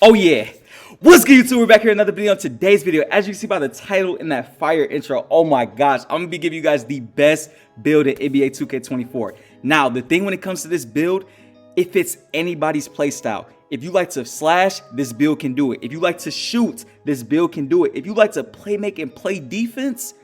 Oh yeah, what's good YouTube? We're back here in another video. On today's video, as you see by the title and that fire intro, oh my gosh, I'm gonna be giving you guys the best build in NBA 2K24. Now, the thing when it comes to this build, it fits anybody's playstyle. If you like to slash, this build can do it. If you like to shoot, this build can do it. If you like to play make and play defense,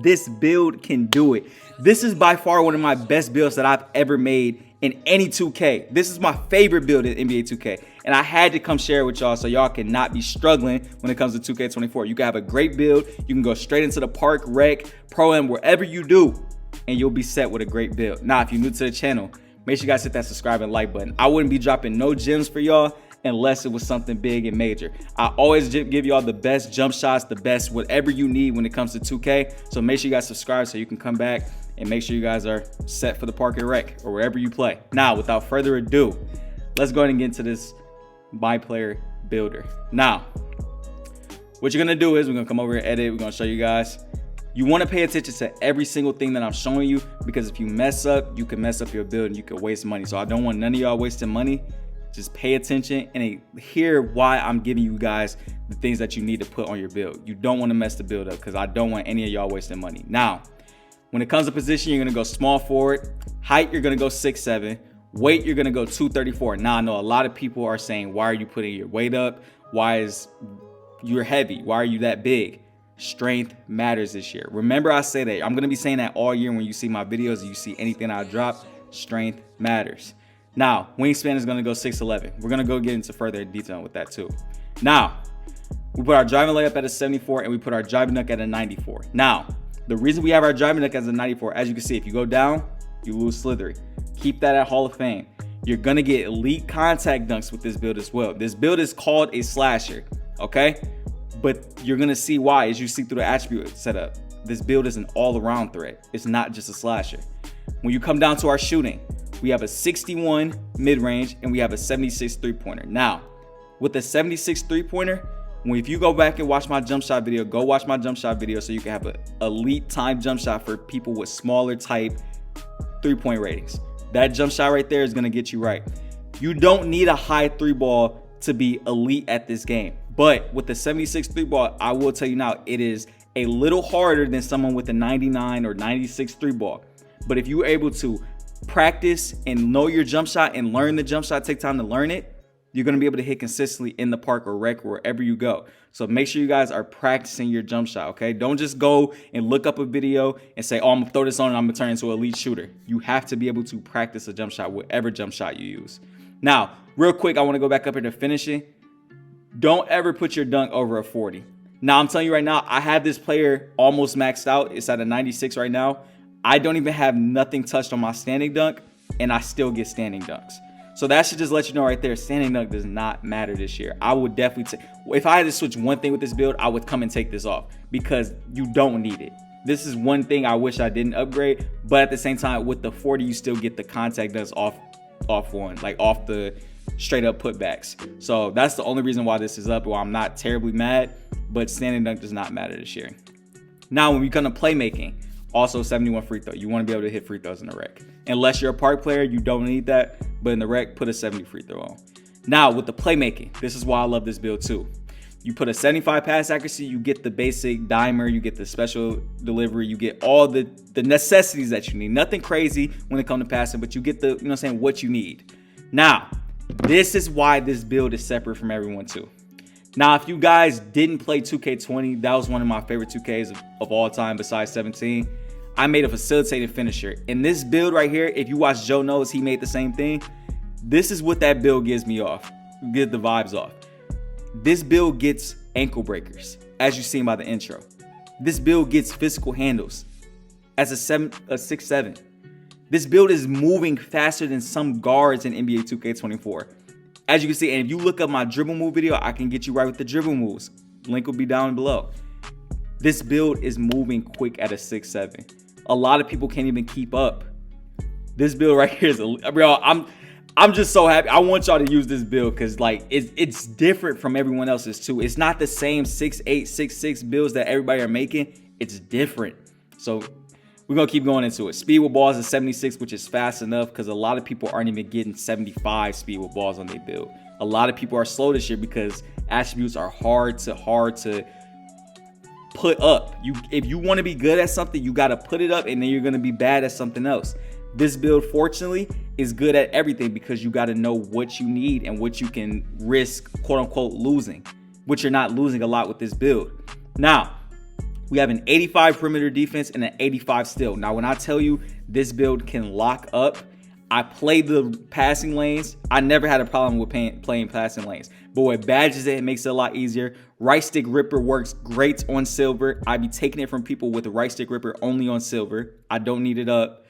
this build can do it. This is by far one of my best builds that I've ever made in any 2K. This is my favorite build in NBA 2K. And I had to come share it with y'all so y'all can not be struggling when it comes to 2K24. You can have a great build. You can go straight into the park, rec, pro-am, wherever you do, and you'll be set with a great build. Now, if you're new to the channel, make sure you guys hit that subscribe and like button. I wouldn't be dropping no gems for y'all unless it was something big and major. I always give y'all the best jump shots, the best whatever you need when it comes to 2K. So make sure you guys subscribe so you can come back and make sure you guys are set for the park and rec or wherever you play. Now, without further ado, let's go ahead and get into this My Player Builder. Now, what you're gonna do is we're gonna come over and edit. We're gonna show you guys. You want to pay attention to every single thing that I'm showing you, because if you mess up, you can mess up your build and you can waste money. So I don't want none of y'all wasting money. Just pay attention and hear why I'm giving you guys the things that you need to put on your build. You don't want to mess the build up, because I don't want any of y'all wasting money. Now, when it comes to position, you're gonna go small forward. Height, you're gonna go 6'7". Weight, you're gonna go 234. Now, I know a lot of people are saying, why are you putting your weight up? Why is you're heavy? Why are you that big? Strength matters this year. Remember, I say that. I'm gonna be saying that all year when you see my videos and you see anything I drop. Strength matters. Now, wingspan is gonna go 6'11". We're gonna go get into further detail with that too. Now, we put our driving layup at a 74 and we put our driving dunk at a 94. Now, the reason we have our driving dunk as a 94, as you can see, if you go down, you lose slithery. Keep that at Hall of Fame. You're gonna get elite contact dunks with this build as well. This build is called a slasher, okay? But you're gonna see why as you see through the attribute setup. This build is an all-around threat. It's not just a slasher. When you come down to our shooting, we have a 61 mid-range and we have a 76 three-pointer. Now, with the 76 three-pointer, if you go back and watch my jump shot video, go watch my jump shot video so you can have an elite time jump shot for people with smaller type three-point ratings. That jump shot right there is gonna get you right. You don't need a high three ball to be elite at this game. But with the 76 three ball, I will tell you now, it is a little harder than someone with a 99 or 96 three ball. But if you're able to practice and know your jump shot and learn the jump shot, take time to learn it, you're going to be able to hit consistently in the park or rec or wherever you go. So make sure you guys are practicing your jump shot, okay? Don't just go and look up a video and say, oh, I'm going to throw this on and I'm going to turn into an elite shooter. You have to be able to practice a jump shot, whatever jump shot you use. Now, real quick, I want to go back up here to finishing. Don't ever put your dunk over a 40. Now, I'm telling you right now, I have this player almost maxed out. It's at a 96 right now. I don't even have nothing touched on my standing dunk, and I still get standing dunks. So that should just let you know right there, standing dunk does not matter this year. I would definitely if I had to switch one thing with this build, I would come and take this off, because you don't need it. This is one thing I wish I didn't upgrade, but at the same time, with the 40, you still get the contact dunks off one, like off the straight up putbacks. So that's the only reason why this is up. Well, I'm not terribly mad, but standing dunk does not matter this year. Now, when we come to playmaking, also 71 free throw. You want to be able to hit free throws in the rec. Unless you're a park player, you don't need that. But in the rec, put a 70 free throw on. Now, with the playmaking, this is why I love this build too. You put a 75 pass accuracy, you get the basic dimer, you get the special delivery, you get all the necessities that you need. Nothing crazy when it comes to passing, but you get the, you know what I'm saying, what you need. Now, this is why this build is separate from everyone too. Now, if you guys didn't play 2K20, that was one of my favorite 2Ks of all time besides 17. I made a facilitating finisher. In this build right here, if you watch Joe Knows, he made the same thing. This is what that build gives me off, get the vibes off. This build gets ankle breakers, as you seen by the intro. This build gets physical handles as a 6'7". This build is moving faster than some guards in NBA 2K24. As you can see, and if you look up my dribble move video, I can get you right with the dribble moves. Link will be down below. This build is moving quick at a 6'7". A lot of people can't even keep up. This build right here is, bro, I'm just so happy. I want y'all to use this build because like it's different from everyone else's too. It's not the same 6'8", 6'6" builds that everybody are making. It's different. So We're going to keep going into it. Speed with balls is 76, which is fast enough because a lot of people aren't even getting 75 speed with balls on their build. A lot of people are slow this year because attributes are hard to put up. If you want to be good at something, you got to put it up, and then you're going to be bad at something else. This build, fortunately, is good at everything because you got to know what you need and what you can risk, quote unquote, losing, which you're not losing a lot with this build. Now, we have an 85 perimeter defense and an 85 steal. Now, when I tell you this build can lock up, I play the passing lanes. I never had a problem with playing passing lanes. But with badges, it makes it a lot easier. Right stick ripper works great on silver. I be taking it from people with the right stick ripper only on silver. I don't need it up.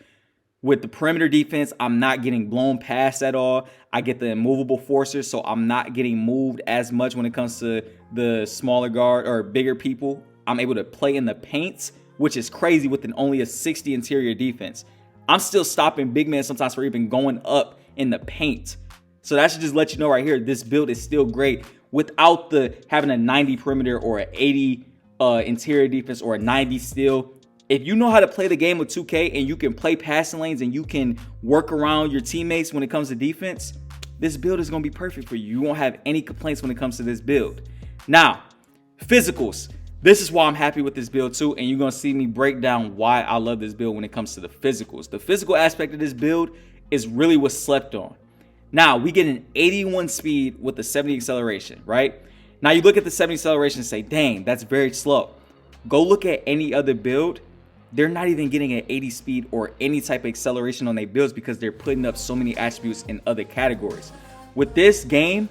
With the perimeter defense, I'm not getting blown past at all. I get the immovable forcer, so I'm not getting moved as much when it comes to the smaller guard or bigger people. I'm able to play in the paint, which is crazy with only a 60 interior defense. I'm still stopping big men sometimes for even going up in the paint. So that should just let you know right here, this build is still great without having a 90 perimeter or an 80 interior defense or a 90 steal. If you know how to play the game of 2K and you can play passing lanes and you can work around your teammates when it comes to defense, this build is going to be perfect for you. You won't have any complaints when it comes to this build. Now, physicals. This is why I'm happy with this build too, and you're going to see me break down why I love this build when it comes to the physicals. The physical aspect of this build is really what's slept on. Now, we get an 81 speed with the 70 acceleration, right? Now, you look at the 70 acceleration and say, dang, that's very slow. Go look at any other build. They're not even getting an 80 speed or any type of acceleration on their builds because they're putting up so many attributes in other categories. With this game,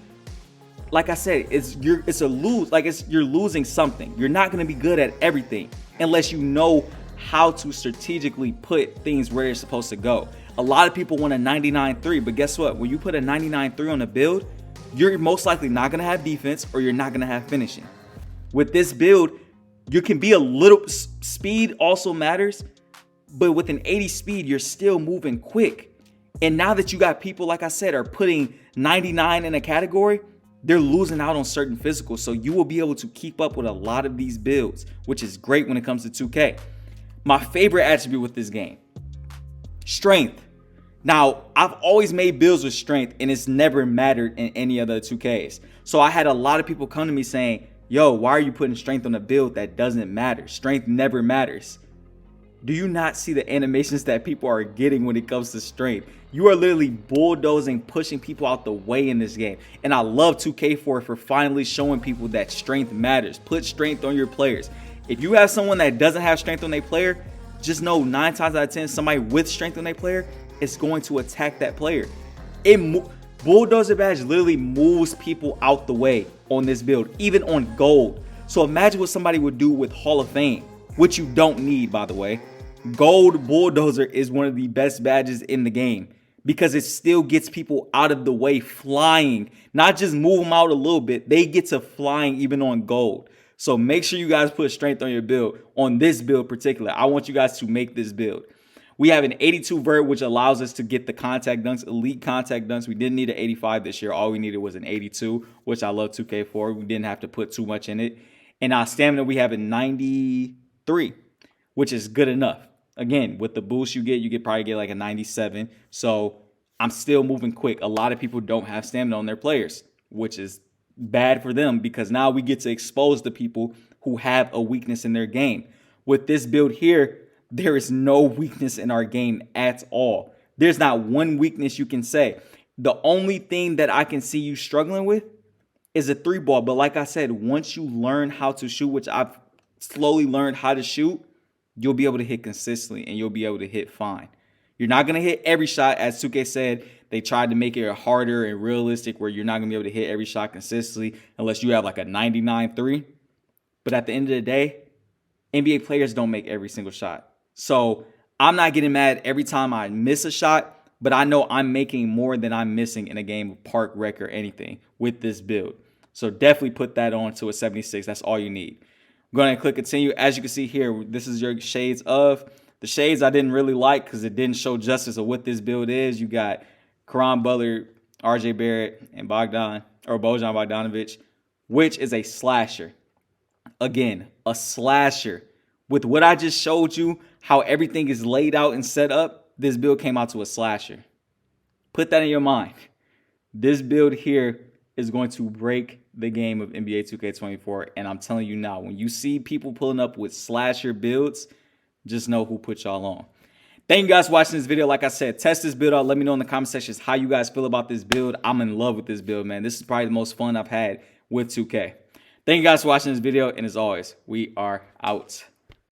like I said, you're losing something. You're not going to be good at everything unless you know how to strategically put things where you're supposed to go. A lot of people want a 99.3, but guess what? When you put a 99.3 on a build, you're most likely not going to have defense or you're not going to have finishing. With this build, you can be a little speed also matters, but with an 80 speed, you're still moving quick. And now that you got people, like I said, are putting 99 in a category, they're losing out on certain physicals. So you will be able to keep up with a lot of these builds, which is great when it comes to 2K. My favorite attribute with this game, strength. Now, I've always made builds with strength and it's never mattered in any other 2Ks. So I had a lot of people come to me saying, yo, why are you putting strength on a build that doesn't matter? Strength never matters. Do you not see the animations that people are getting when it comes to strength? You are literally bulldozing, pushing people out the way in this game. And I love 2K for finally showing people that strength matters. Put strength on your players. If you have someone that doesn't have strength on their player, just know 9 times out of 10, somebody with strength on their player is going to attack that player. Bulldozer badge literally moves people out the way on this build, even on gold. So imagine what somebody would do with Hall of Fame, which you don't need, by the way. Gold Bulldozer is one of the best badges in the game because it still gets people out of the way flying, not just move them out a little bit. They get to flying even on gold. So make sure you guys put strength on your build, on this build in particular. I want you guys to make this build. We have an 82 vert, which allows us to get the contact dunks, elite contact dunks. We didn't need an 85 this year. All we needed was an 82, which I love 2K for. We didn't have to put too much in it. And our stamina, we have a 93, which is good enough. Again, with the boost you get probably get like a 97. So I'm still moving quick. A lot of people don't have stamina on their players, which is bad for them because now we get to expose the people who have a weakness in their game. With this build here, there is no weakness in our game at all. There's not one weakness you can say. The only thing that I can see you struggling with is a 3-ball. But like I said, once you learn how to shoot, which I've slowly learned how to shoot, you'll be able to hit consistently and you'll be able to hit fine. You're not going to hit every shot. As 2K said, they tried to make it harder and realistic where you're not going to be able to hit every shot consistently unless you have like a 99.3. But at the end of the day, NBA players don't make every single shot. So I'm not getting mad every time I miss a shot, but I know I'm making more than I'm missing in a game of park, rec, or anything with this build. So definitely put that on to a 76. That's all you need. I'm going to click continue. As you can see here, this is your shades of. The shades I didn't really like because it didn't show justice of what this build is. You got Caron Butler, RJ Barrett, and Bojan Bogdanovic, which is a slasher. Again, a slasher. With what I just showed you, how everything is laid out and set up, this build came out to a slasher. Put that in your mind. This build here is going to break the game of NBA 2K24. And I'm telling you now, when you see people pulling up with slasher builds, just know who put y'all on. Thank you guys for watching this video. Like I said, test this build out. Let me know in the comment sections how you guys feel about this build. I'm in love with this build, man. This is probably the most fun I've had with 2K. Thank you guys for watching this video. And as always, we are out.